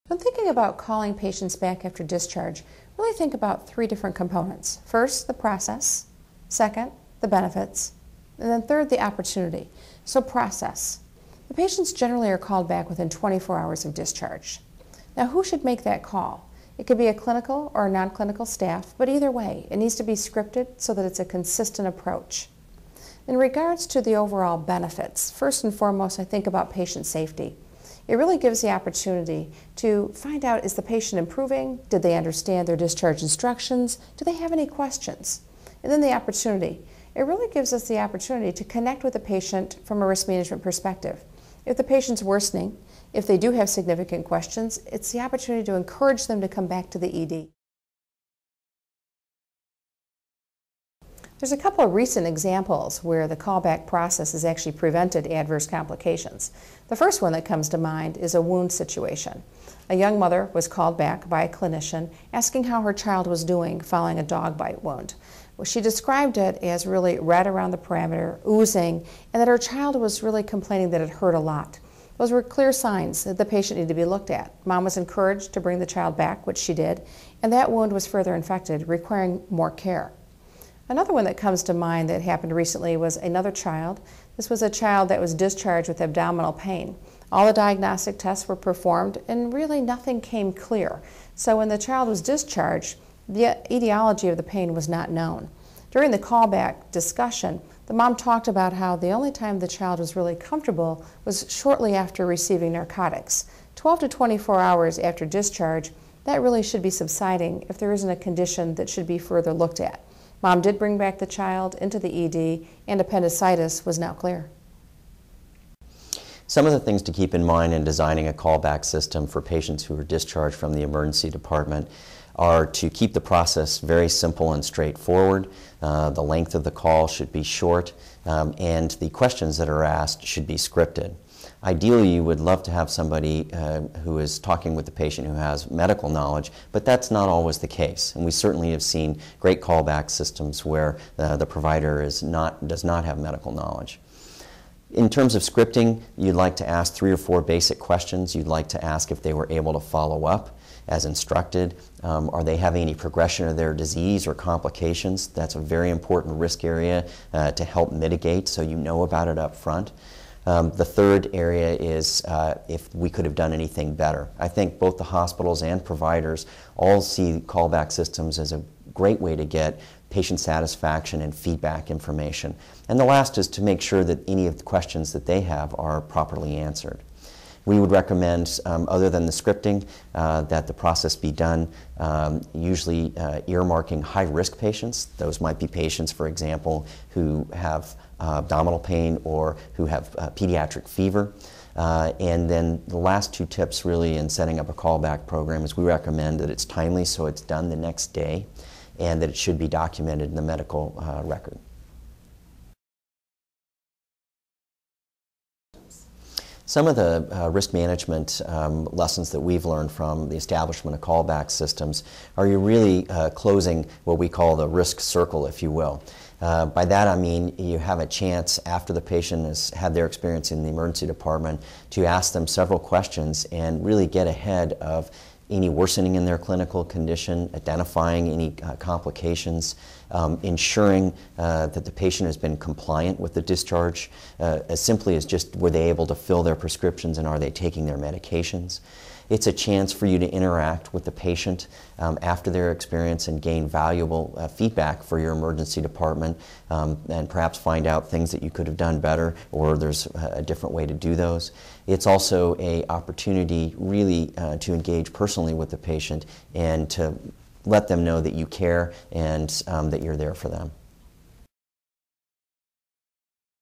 When thinking about calling patients back after discharge, really think about three different components. First, the process. Second, the benefits. And then third, the opportunity. So process. The patients generally are called back within 24 hours of discharge. Now, who should make that call? It could be a clinical or a non-clinical staff, but either way, it needs to be scripted so that it's a consistent approach. In regards to the overall benefits, first and foremost, I think about patient safety. It really gives the opportunity to find out, is the patient improving? Did they understand their discharge instructions? Do they have any questions? And then the opportunity. It really gives us the opportunity to connect with the patient from a risk management perspective. If the patient's worsening, if they do have significant questions, it's the opportunity to encourage them to come back to the ED. There's a couple of recent examples where the callback process has actually prevented adverse complications. The first one that comes to mind is a wound situation. A young mother was called back by a clinician asking how her child was doing following a dog bite wound. Well, she described it as really red around the perimeter, oozing, and that her child was really complaining that it hurt a lot. Those were clear signs that the patient needed to be looked at. Mom was encouraged to bring the child back, which she did, and that wound was further infected, requiring more care. Another one that comes to mind that happened recently was another child. This was a child that was discharged with abdominal pain. All the diagnostic tests were performed and really nothing came clear. So when the child was discharged, the etiology of the pain was not known. During the callback discussion, the mom talked about how the only time the child was really comfortable was shortly after receiving narcotics. 12 to 24 hours after discharge, that really should be subsiding if there isn't a condition that should be further looked at. Mom did bring back the child into the ED, and appendicitis was now clear. Some of the things to keep in mind in designing a callback system for patients who are discharged from the emergency department are to keep the process very simple and straightforward. The length of the call should be short, and the questions that are asked should be scripted. Ideally, you would love to have somebody who is talking with the patient who has medical knowledge, but that's not always the case. And we certainly have seen great callback systems where the provider does not have medical knowledge. In terms of scripting, you'd like to ask 3 or 4 basic questions. You'd like to ask if they were able to follow up as instructed. Are they having any progression of their disease or complications? That's a very important risk area to help mitigate, so you know about it up front. The third area is if we could have done anything better. I think both the hospitals and providers all see callback systems as a great way to get patient satisfaction and feedback information. And the last is to make sure that any of the questions that they have are properly answered. We would recommend, other than the scripting, that the process be done usually earmarking high-risk patients. Those might be patients, for example, who have abdominal pain or who have pediatric fever. And then the last 2 tips really in setting up a callback program is we recommend that it's timely, so it's done the next day, and that it should be documented in the medical record. Some of the risk management lessons that we've learned from the establishment of callback systems are you're really closing what we call the risk circle, if you will. By that I mean you have a chance after the patient has had their experience in the emergency department to ask them several questions and really get ahead of any worsening in their clinical condition, identifying any complications, ensuring that the patient has been compliant with the discharge, as simply as just were they able to fill their prescriptions and are they taking their medications. It's a chance for you to interact with the patient after their experience and gain valuable feedback for your emergency department and perhaps find out things that you could have done better or there's a different way to do those. It's also an opportunity really to engage personally with the patient and to let them know that you care and that you're there for them.